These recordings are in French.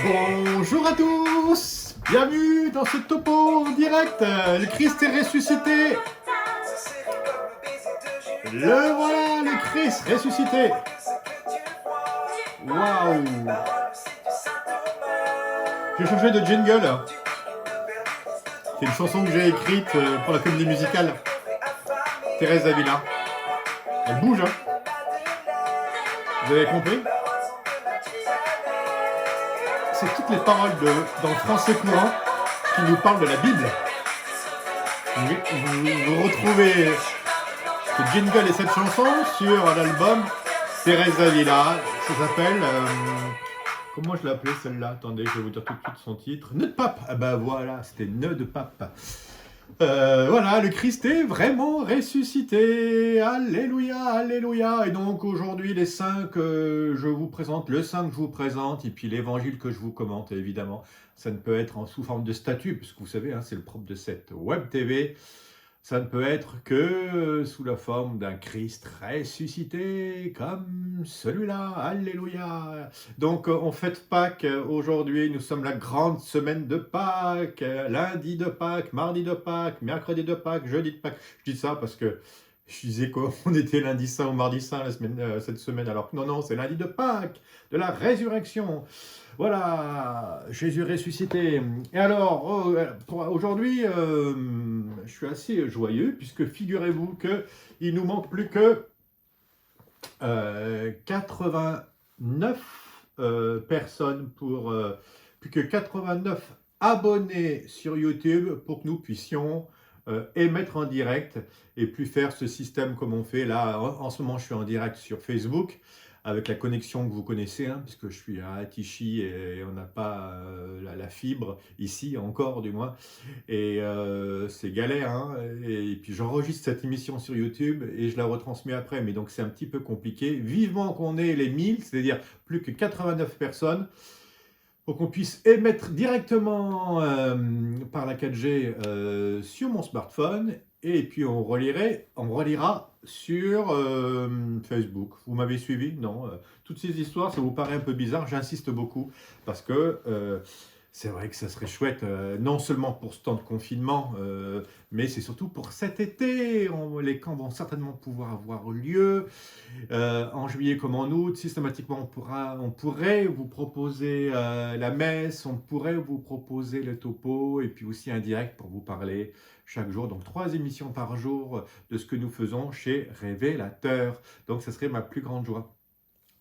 Bonjour à tous, bienvenue dans ce topo en direct. Le Christ est ressuscité. Le voilà, le Christ ressuscité. Waouh. J'ai changé de jingle. C'est une chanson que j'ai écrite pour la comédie musicale. Thérèse Avila. Elle bouge, hein. Vous avez compris? C'est toutes les paroles dans le français courant qui nous parlent de la Bible. Vous retrouvez ce jingle et cette chanson sur l'album Thérèse Avila. Ça s'appelle... comment je l'appelais celle-là? Attendez, je vais vous dire tout de suite son titre. Nœud de pape. Ah bah voilà, c'était Nœud de pape. Voilà, le Christ est vraiment ressuscité. Alléluia, alléluia. Et donc aujourd'hui, les saints que je vous présente, le saint que je vous présente, et puis l'évangile que je vous commente, évidemment, ça ne peut être sous forme de statut, puisque vous savez, hein, c'est le propre de cette web TV. Ça ne peut être que sous la forme d'un Christ ressuscité comme celui-là. Alléluia. Donc on fête Pâques aujourd'hui. Nous sommes la grande semaine de Pâques. Lundi de Pâques, mardi de Pâques, mercredi de Pâques, jeudi de Pâques. Je dis ça parce que je disais qu'on était lundi saint ou mardi saint cette semaine. Alors que non, c'est lundi de Pâques, de la résurrection. Voilà, Jésus ressuscité. Et alors, aujourd'hui, je suis assez joyeux, puisque figurez-vous qu'il nous manque plus que 89 personnes plus que 89 abonnés sur YouTube pour que nous puissions émettre en direct et plus faire ce système comme on fait là. En ce moment, je suis en direct sur Facebook avec la connexion que vous connaissez, hein, puisque je suis à Tichy et on n'a pas la fibre ici, encore du moins. Et c'est galère, hein, et puis j'enregistre cette émission sur YouTube et je la retransmets après, mais donc c'est un petit peu compliqué. Vivement qu'on ait les 1000, c'est-à-dire plus que 89 personnes, pour qu'on puisse émettre directement par la 4G sur mon smartphone, et puis on relira sur Facebook. Vous m'avez suivi? Non. Toutes ces histoires, ça vous paraît un peu bizarre, j'insiste beaucoup, parce que c'est vrai que ça serait chouette, non seulement pour ce temps de confinement, mais c'est surtout pour cet été. Les camps vont certainement pouvoir avoir lieu. En juillet comme en août, systématiquement, on pourrait vous proposer la messe, on pourrait vous proposer le topo, et puis aussi un direct pour vous parler chaque jour. Donc 3 émissions par jour de ce que nous faisons chez Révélateur. Donc ça serait ma plus grande joie.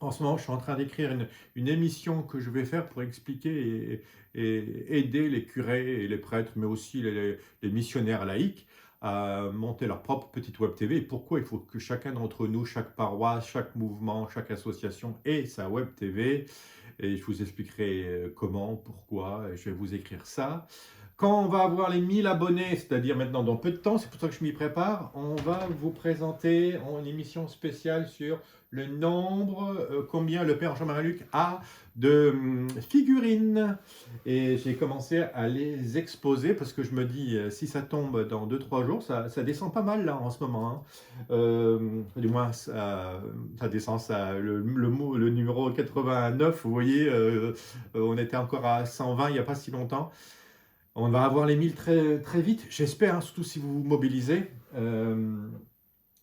En ce moment, je suis en train d'écrire une émission que je vais faire pour expliquer et aider les curés et les prêtres, mais aussi les missionnaires laïcs, à monter leur propre petite web TV. Et pourquoi il faut que chacun d'entre nous, chaque paroisse, chaque mouvement, chaque association ait sa web TV. Et je vous expliquerai comment, pourquoi, je vais vous écrire ça. Quand on va avoir les 1000 abonnés, c'est-à-dire maintenant dans peu de temps, c'est pour ça que je m'y prépare, on va vous présenter une émission spéciale sur le nombre, combien le Père Jean-Marie Luc a de figurines. Et j'ai commencé à les exposer parce que je me dis, si ça tombe dans 2-3 jours, ça descend pas mal là en ce moment, hein. Du moins, ça descend, le numéro 89, vous voyez, on était encore à 120 il n'y a pas si longtemps. On va avoir les 1000 très, très vite, j'espère, hein, surtout si vous vous mobilisez.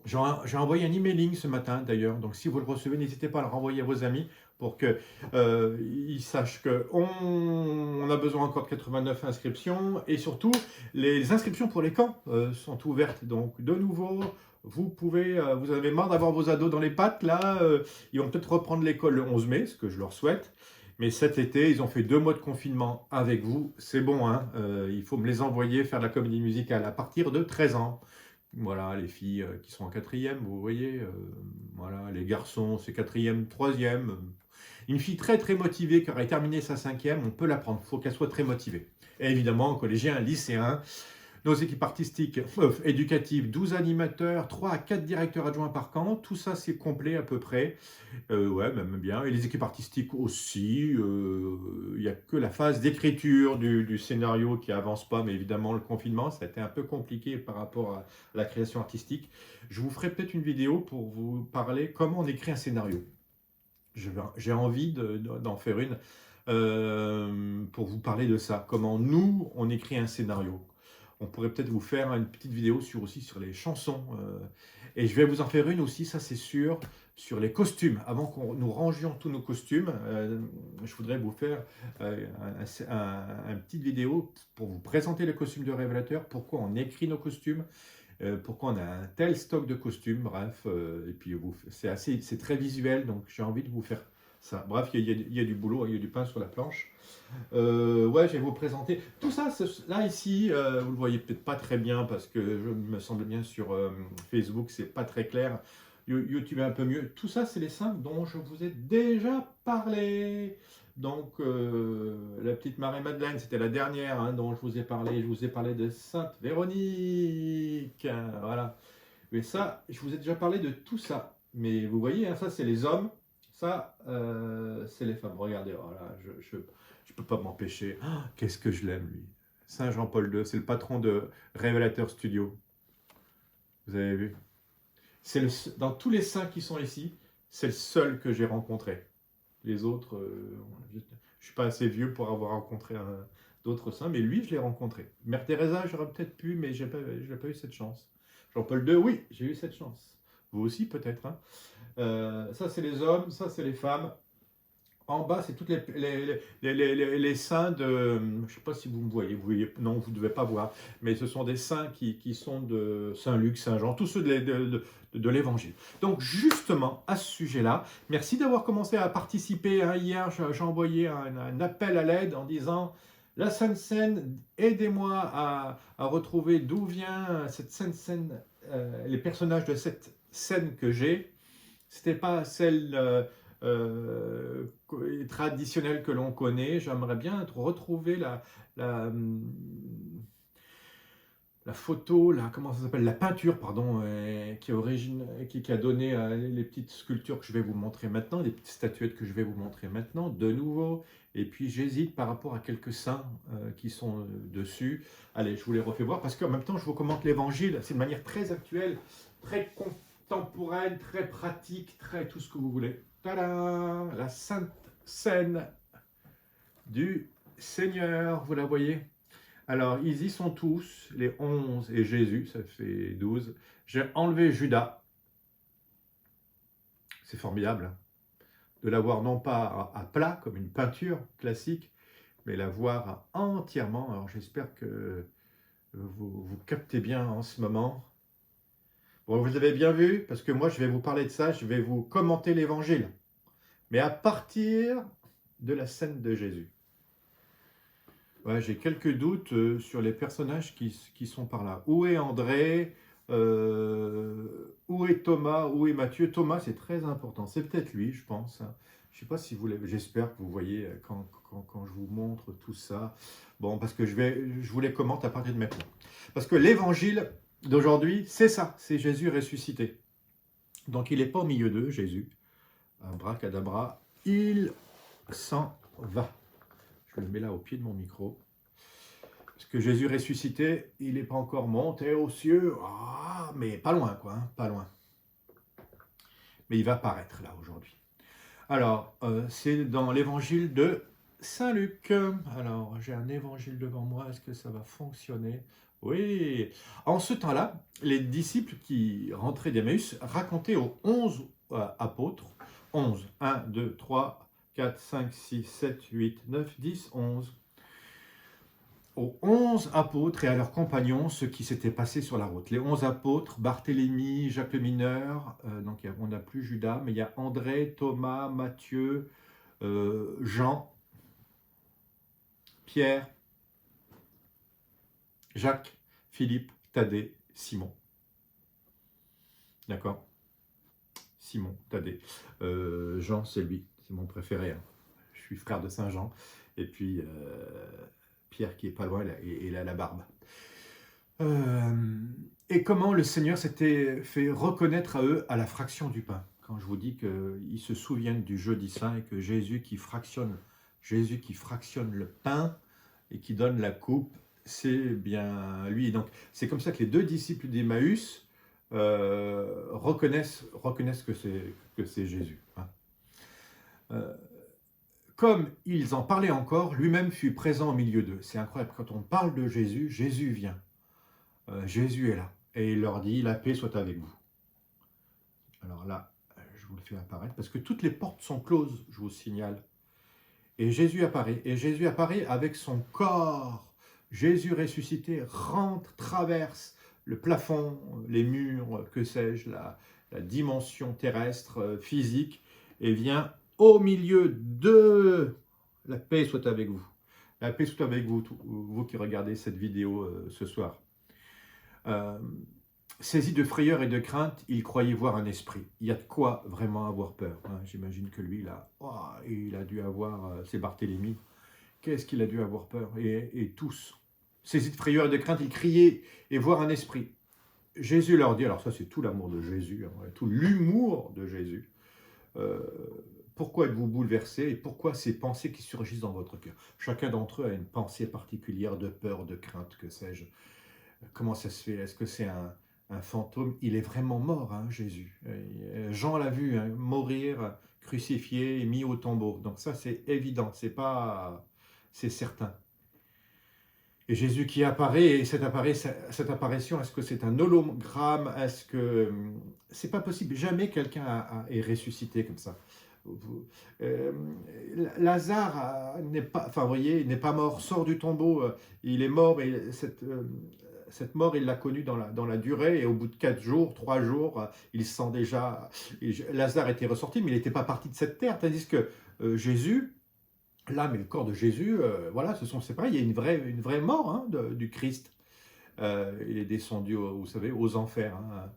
J'ai envoyé un emailing ce matin d'ailleurs, donc si vous le recevez, n'hésitez pas à le renvoyer à vos amis pour qu'ils sachent qu'on a besoin encore de 89 inscriptions, et surtout les inscriptions pour les camps sont ouvertes. Donc de nouveau, vous avez marre d'avoir vos ados dans les pattes là, ils vont peut-être reprendre l'école le 11 mai, ce que je leur souhaite. Mais cet été, ils ont fait 2 mois de confinement avec vous. C'est bon, hein, il faut me les envoyer faire de la comédie musicale à partir de 13 ans. Voilà, les filles qui sont en 4e, vous voyez. Voilà, les garçons, c'est 4e, 3e. Une fille très très motivée qui aurait terminé sa 5e, on peut l'apprendre. Il faut qu'elle soit très motivée. Et évidemment, collégien, lycéen. Nos équipes artistiques, éducatives, 12 animateurs, 3 à 4 directeurs adjoints par camp, tout ça c'est complet à peu près, ouais, même bien. Et les équipes artistiques aussi, il n'y a que la phase d'écriture du scénario qui avance pas, mais évidemment le confinement, ça a été un peu compliqué par rapport à la création artistique. Je vous ferai peut-être une vidéo pour vous parler comment on écrit un scénario. J'ai envie d'en faire une. pour vous parler de ça. Comment nous, on écrit un scénario. On pourrait peut-être vous faire une petite vidéo aussi sur les chansons. Et je vais vous en faire une aussi, ça c'est sûr, sur les costumes. Avant qu'on nous rangions tous nos costumes, je voudrais vous faire une petite vidéo pour vous présenter les costumes de Révélateur, pourquoi on écrit nos costumes, pourquoi on a un tel stock de costumes, bref. Et puis c'est très visuel, donc j'ai envie de vous faire ça. Bref, il y a du boulot, il y a du pain sur la planche. Ouais, je vais vous présenter tout ça. Là, ici, vous le voyez peut-être pas très bien parce que je me semble bien sur Facebook, c'est pas très clair. YouTube est un peu mieux. Tout ça, c'est les saints dont je vous ai déjà parlé. Donc, la petite Marie-Madeleine, c'était la dernière dont je vous ai parlé. Je vous ai parlé de Sainte Véronique. Voilà. Mais ça, je vous ai déjà parlé de tout ça. Mais vous voyez, ça, c'est les hommes. Ça, c'est les femmes. Regardez, voilà, je ne peux pas m'empêcher. Ah, qu'est-ce que je l'aime, lui. Saint Jean-Paul II, c'est le patron de Révélateur Studio. Vous avez vu? Dans tous les saints qui sont ici, c'est le seul que j'ai rencontré. Les autres, je ne suis pas assez vieux pour avoir rencontré d'autres saints, mais lui, je l'ai rencontré. Mère Teresa, j'aurais peut-être pu, mais je n'ai pas eu cette chance. Jean-Paul II, oui, j'ai eu cette chance. Vous aussi, peut-être. Ça, c'est les hommes, ça, c'est les femmes. En bas, c'est toutes les saints de... Je ne sais pas si vous me voyez. Non, vous ne devez pas voir. Mais ce sont des saints qui sont de Saint-Luc, Saint-Jean, tous ceux de l'Évangile. Donc, justement, à ce sujet-là, merci d'avoir commencé à participer. Hier, j'ai envoyé un appel à l'aide en disant... La Sainte Seine, aidez-moi à retrouver d'où vient cette Sainte Seine, les personnages de cette scène que j'ai. C'était pas celle traditionnelle que l'on connaît. J'aimerais bien retrouver la, la photo, comment ça s'appelle, la peinture, pardon, qui a donné les petites sculptures que je vais vous montrer maintenant, les petites statuettes que je vais vous montrer maintenant, de nouveau. Et puis j'hésite par rapport à quelques saints qui sont dessus. Allez, je vous les refais voir parce qu'en même temps, je vous commente l'évangile. C'est de manière très actuelle, très contemporaine, très pratique, très tout ce que vous voulez. Tadam! La Sainte Seine du Seigneur, vous la voyez? Alors, ils y sont tous, les 11 et Jésus, ça fait 12. J'ai enlevé Judas. C'est formidable de l'avoir non pas à plat, comme une peinture classique, mais la voir entièrement. Alors, j'espère que vous captez bien en ce moment. Bon, vous avez bien vu, parce que moi, je vais vous parler de ça, je vais vous commenter l'Évangile. Mais à partir de la scène de Jésus. Ouais, j'ai quelques doutes sur les personnages qui sont par là. Où est André? Où est Thomas? Où est Matthieu? Thomas, c'est très important. C'est peut-être lui, je pense. Je ne sais pas si vous l'avez. J'espère que vous voyez quand je vous montre tout ça. Bon, parce que je vous les commente à partir de maintenant. Parce que l'évangile d'aujourd'hui, c'est ça. C'est Jésus ressuscité. Donc, il n'est pas au milieu d'eux, Jésus. Abracadabra, il s'en va. Je le mets là au pied de mon micro. Parce que Jésus ressuscité, il n'est pas encore monté aux cieux. Ah, mais pas loin, quoi. Pas loin. Mais il va apparaître là aujourd'hui. Alors, c'est dans l'évangile de Saint Luc. Alors, j'ai un évangile devant moi. Est-ce que ça va fonctionner? Oui. En ce temps-là, les disciples qui rentraient d'Emmaüs racontaient aux 11 apôtres, 11, 1, 2, 3, 4, 5, 6, 7, 8, 9, 10, 11, aux 11 apôtres et à leurs compagnons ce qui s'était passé sur la route. Les 11 apôtres, Barthélemy, Jacques le mineur, donc on n'a plus Judas, mais il y a André, Thomas, Matthieu, Jean, Pierre, Jacques, Philippe, Thaddée, Simon. D'accord? Simon, Thaddée. Jean, c'est lui, c'est mon préféré. Je suis frère de Saint Jean. Et puis Pierre qui est pas loin, il a la barbe. Et comment le Seigneur s'était fait reconnaître à eux à la fraction du pain. Quand je vous dis qu'ils se souviennent du jeudi saint et que Jésus qui fractionne le pain et qui donne la coupe, c'est bien lui. Donc c'est comme ça que les deux disciples d'Emmaüs reconnaissent que c'est Jésus. comme ils en parlaient encore, lui-même fut présent au milieu d'eux. C'est incroyable, quand on parle de Jésus, Jésus vient. Jésus est là. Et il leur dit, la paix soit avec vous. Alors là, je vous le fais apparaître, parce que toutes les portes sont closes, je vous signale. Et Jésus apparaît avec son corps. Jésus ressuscité rentre, traverse le plafond, les murs, que sais-je, la dimension terrestre, physique, et vient au milieu de... La paix soit avec vous. La paix soit avec vous, vous qui regardez cette vidéo ce soir. Saisi de frayeur et de crainte, il croyait voir un esprit. Il y a de quoi vraiment avoir peur. Hein. J'imagine que lui, là, il a dû avoir, c'est Barthélemy, qu'est-ce qu'il a dû avoir peur, et tous. Saisi de frayeur et de crainte, il criait et voir un esprit. Jésus leur dit, alors ça c'est tout l'amour de Jésus, hein, tout l'humour de Jésus. Pourquoi êtes-vous bouleversés et pourquoi ces pensées qui surgissent dans votre cœur? Chacun d'entre eux a une pensée particulière de peur, de crainte, que sais-je. Comment ça se fait? Est-ce que c'est un fantôme? Il est vraiment mort, hein, Jésus. Jean l'a vu hein, mourir, crucifié et mis au tombeau. Donc ça, c'est évident, c'est certain. Et Jésus qui apparaît, et cette apparition, est-ce que c'est un hologramme? Est-ce que... C'est pas possible. Jamais quelqu'un est ressuscité comme ça. Lazare n'est pas, enfin, vous voyez, n'est pas mort, sort du tombeau, il est mort, mais cette mort, il l'a connue dans la durée, et au bout de 4 jours, 3 jours, il sent déjà... Lazare était ressorti, mais il n'était pas parti de cette terre, tandis que Jésus, l'âme et le corps de Jésus, voilà, ce sont séparés, il y a une vraie mort hein, du Christ. Il est descendu, vous savez, aux enfers, hein,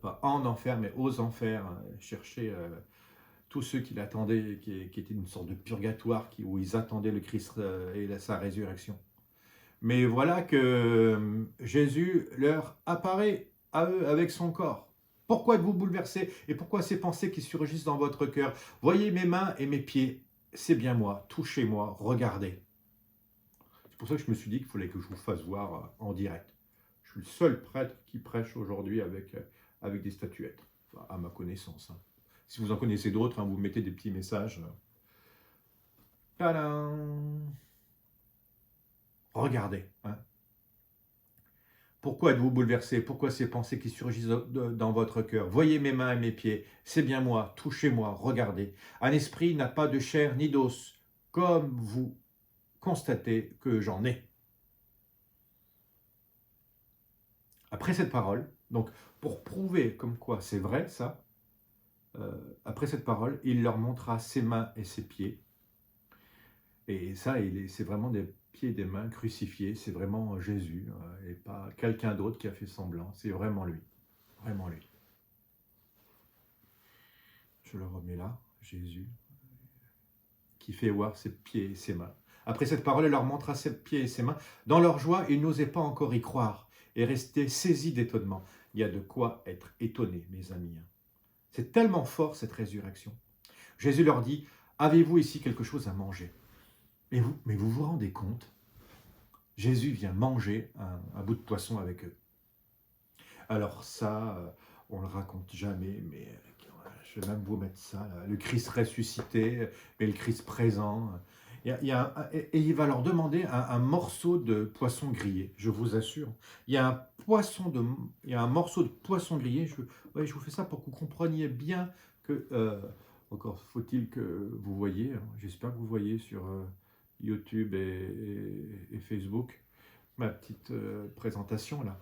pas en enfer, mais aux enfers, hein, chercher tous ceux qui l'attendaient, qui étaient une sorte de purgatoire, où ils attendaient le Christ et sa résurrection. Mais voilà que Jésus leur apparaît à eux avec son corps. Pourquoi êtes-vous bouleversés? Et pourquoi ces pensées qui surgissent dans votre cœur? Voyez mes mains et mes pieds, c'est bien moi, touchez-moi, regardez. C'est pour ça que je me suis dit qu'il fallait que je vous fasse voir en direct. Je suis le seul prêtre qui prêche aujourd'hui avec des statuettes, enfin, à ma connaissance. Hein. Si vous en connaissez d'autres, hein, vous mettez des petits messages. Tadam! Regardez. Hein. Pourquoi êtes-vous bouleversés? Pourquoi ces pensées qui surgissent dans votre cœur? Voyez mes mains et mes pieds, c'est bien moi, touchez-moi, regardez. Un esprit n'a pas de chair ni d'os, comme vous constatez que j'en ai. Après cette parole, donc pour prouver comme quoi c'est vrai ça, après cette parole, il leur montra ses mains et ses pieds. Et ça, c'est vraiment des pieds et des mains crucifiés, c'est vraiment Jésus, et pas quelqu'un d'autre qui a fait semblant, c'est vraiment lui, vraiment lui. Je le remets là, Jésus, qui fait voir ses pieds et ses mains. Après cette parole, il leur montra ses pieds et ses mains. Dans leur joie, ils n'osaient pas encore y croire et restaient saisis d'étonnement. Il y a de quoi être étonné, mes amis. C'est tellement fort, cette résurrection. Jésus leur dit, avez-vous ici quelque chose à manger? Mais vous vous rendez compte? Jésus vient manger un bout de poisson avec eux. Alors ça, on ne le raconte jamais, mais je vais même vous mettre ça, là. Le Christ ressuscité, mais le Christ présent. Et il va leur demander un morceau de poisson grillé, je vous assure. Il y a un morceau de poisson grillé, je vous fais ça pour que vous compreniez bien que... encore faut-il que vous voyez, hein, j'espère que vous voyez sur YouTube et Facebook, ma petite présentation là.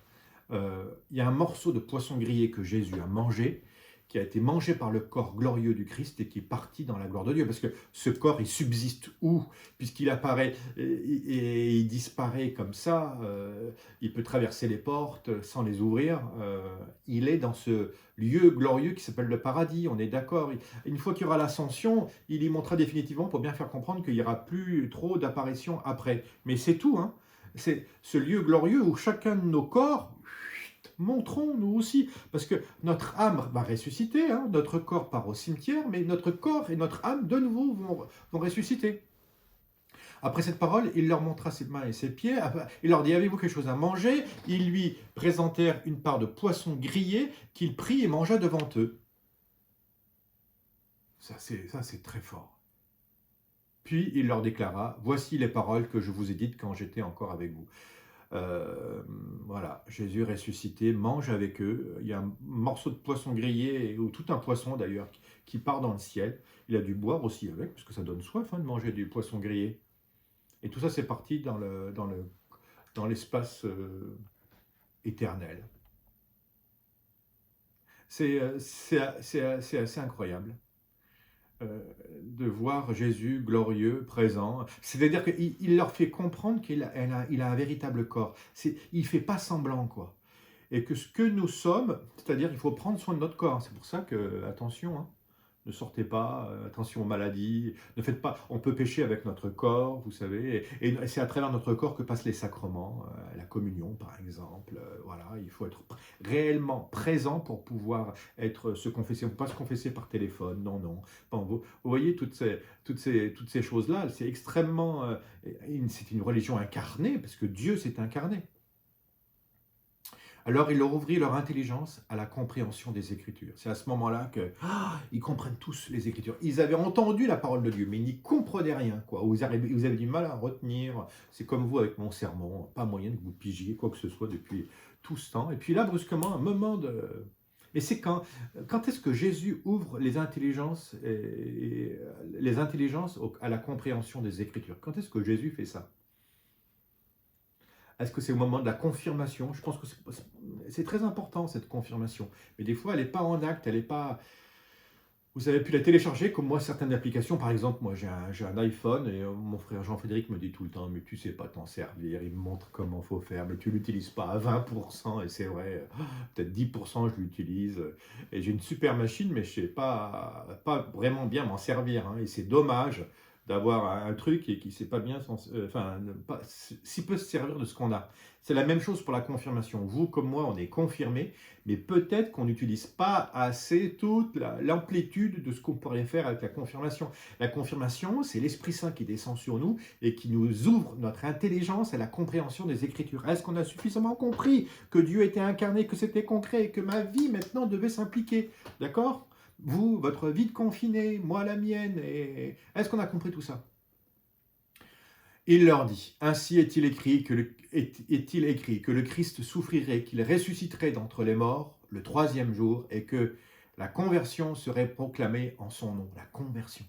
Il y a un morceau de poisson grillé que Jésus a mangé, qui a été mangé par le corps glorieux du Christ et qui est parti dans la gloire de Dieu. Parce que ce corps, il subsiste où? Puisqu'il apparaît et il disparaît comme ça, il peut traverser les portes sans les ouvrir. Il est dans ce lieu glorieux qui s'appelle le paradis, on est d'accord. Une fois qu'il y aura l'ascension, il y montera définitivement pour bien faire comprendre qu'il n'y aura plus trop d'apparitions après. Mais c'est tout, hein. C'est ce lieu glorieux où chacun de nos corps... montrons nous aussi, parce que notre âme va ressusciter, hein, notre corps part au cimetière, mais notre corps et notre âme de nouveau vont ressusciter. Après cette parole, il leur montra ses mains et ses pieds, il leur dit, avez-vous quelque chose à manger? Ils lui présentèrent une part de poisson grillé qu'il prit et mangea devant eux. Ça c'est très fort. Puis il leur déclara, voici les paroles que je vous ai dites quand j'étais encore avec vous. Euh, voilà, Jésus ressuscité mange avec eux. Il y a un morceau de poisson grillé, ou tout un poisson d'ailleurs, qui part dans le ciel. Il a dû boire aussi avec, parce que ça donne soif de manger du poisson grillé. Et tout ça, c'est parti dans l'espace éternel. C'est assez incroyable de voir Jésus glorieux, présent. C'est-à-dire qu'il leur fait comprendre il a un véritable corps. Il ne fait pas semblant, quoi. Et que ce que nous sommes, c'est-à-dire qu'il faut prendre soin de notre corps. C'est pour ça que, attention, hein, ne sortez pas, attention aux maladies, ne faites pas, on peut pécher avec notre corps, vous savez, et c'est à travers notre corps que passent les sacrements, la communion par exemple, voilà, il faut être réellement présent pour pouvoir se confesser, on ne peut pas se confesser par téléphone, non, non. Bon, vous voyez toutes ces choses-là, c'est extrêmement, c'est une religion incarnée, parce que Dieu s'est incarné. Alors il leur ouvrit leur intelligence à la compréhension des Écritures. C'est à ce moment-là qu'ils comprennent tous les Écritures. Ils avaient entendu la parole de Dieu, mais ils n'y comprenaient rien, quoi. Vous avez du mal à retenir. C'est comme vous avec mon sermon, pas moyen de vous piger quoi que ce soit depuis tout ce temps. Et puis là, brusquement, un moment de... Et c'est quand est-ce que Jésus ouvre les intelligences à la compréhension des Écritures? Quand est-ce que Jésus fait ça? Est-ce que c'est au moment de la confirmation? Je pense que c'est très important, cette confirmation. Mais des fois, elle n'est pas en acte, elle n'est pas... Vous avez pu la télécharger, comme moi, certaines applications. Par exemple, moi, j'ai un iPhone et mon frère Jean-Frédéric me dit tout le temps, mais tu sais pas t'en servir, il me montre comment il faut faire, mais tu ne l'utilises pas à 20%, et c'est vrai, peut-être 10% je l'utilise. Et j'ai une super machine, mais je ne sais pas vraiment bien m'en servir, hein, et c'est dommage d'avoir un truc et qui ne sait pas bien, si peu se servir de ce qu'on a. C'est la même chose pour la confirmation. Vous, comme moi, on est confirmés, mais peut-être qu'on n'utilise pas assez toute l'amplitude de ce qu'on pourrait faire avec la confirmation. La confirmation, c'est l'Esprit Saint qui descend sur nous et qui nous ouvre notre intelligence à la compréhension des Écritures. Est-ce qu'on a suffisamment compris que Dieu était incarné, que c'était concret, et que ma vie maintenant devait s'impliquer? D'accord? Vous, votre vie de confiné, moi la mienne, et est-ce qu'on a compris tout ça? Il leur dit, ainsi est-il écrit que le Christ souffrirait, qu'il ressusciterait d'entre les morts le troisième jour, et que la conversion serait proclamée en son nom. La conversion.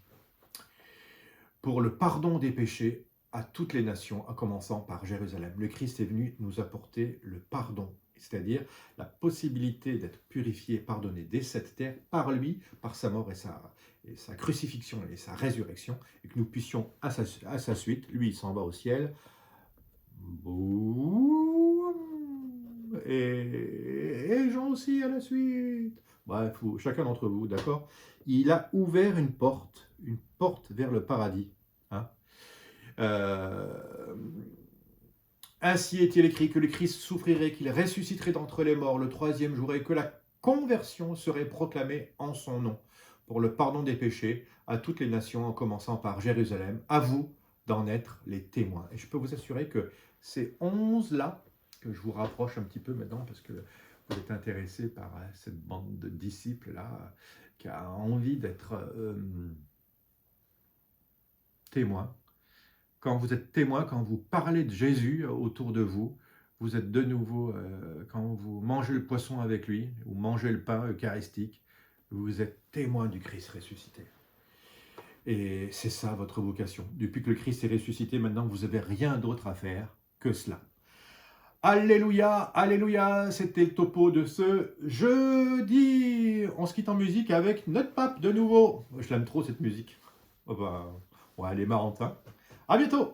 Pour le pardon des péchés à toutes les nations, en commençant par Jérusalem. Le Christ est venu nous apporter le pardon, c'est-à-dire la possibilité d'être purifié, pardonné dès cette terre par lui, par sa mort et sa crucifixion et sa résurrection, et que nous puissions à sa suite, lui il s'en va au ciel, et Jean aussi à la suite. Bref, chacun d'entre vous, d'accord? Il a ouvert une porte vers le paradis. Hein. Ainsi est-il écrit que le Christ souffrirait, qu'il ressusciterait d'entre les morts le troisième jour, et que la conversion serait proclamée en son nom, pour le pardon des péchés à toutes les nations, en commençant par Jérusalem. À vous d'en être les témoins. Et je peux vous assurer que ces 11-là, que je vous rapproche un petit peu maintenant, parce que vous êtes intéressé par cette bande de disciples-là, qui a envie d'être témoin. Quand vous êtes témoin, quand vous parlez de Jésus autour de vous, vous êtes de nouveau, quand vous mangez le poisson avec lui, ou mangez le pain eucharistique, vous êtes témoin du Christ ressuscité. Et c'est ça votre vocation. Depuis que le Christ est ressuscité, maintenant vous n'avez rien d'autre à faire que cela. Alléluia, alléluia, c'était le topo de ce jeudi. On se quitte en musique avec notre pape de nouveau. Je l'aime trop cette musique. Oh bah, ouais, elle est marrante, hein. À bientôt.